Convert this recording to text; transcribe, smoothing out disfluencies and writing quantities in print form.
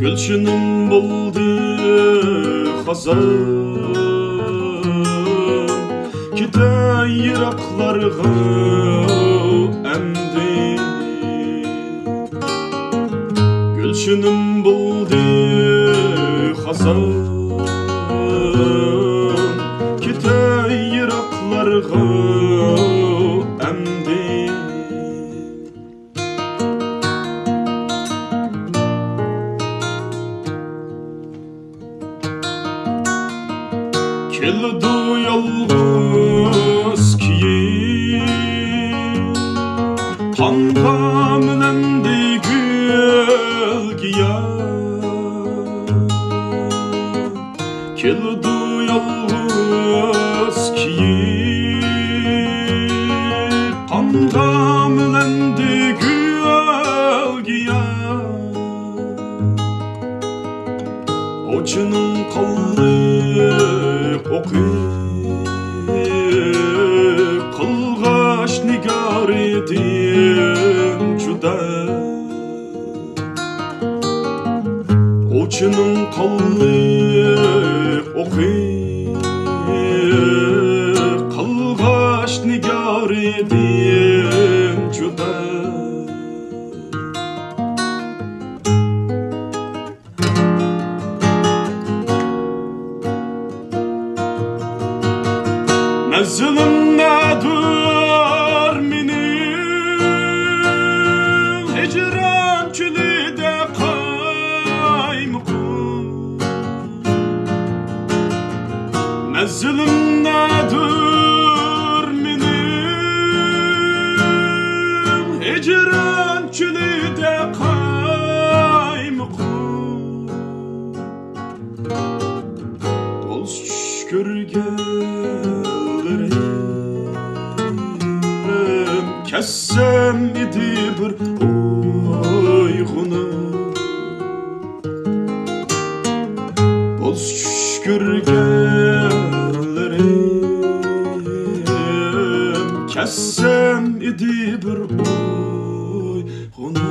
Gülşünüm buldu hazan Kite yiraklarga emdi Gülşünüm buldu hazan Kite yiraklarga emdi Keldi yalğız kiyim Kanka minendi gülgiya Keldi yalğız kiyim Kanka minendi gülgiya Oçunun kaldı Kılgaç nigar edin juda Oçunun kallıp Kılgaç nigar edin juda Mezlum nadur minim Hicran külüde kaymukum Mezlum nadur minim Hicran külüde kaymukum Dost görgen Kessem idi bir oygunu Boz şükürgenlerim Kessem idi bir oygunu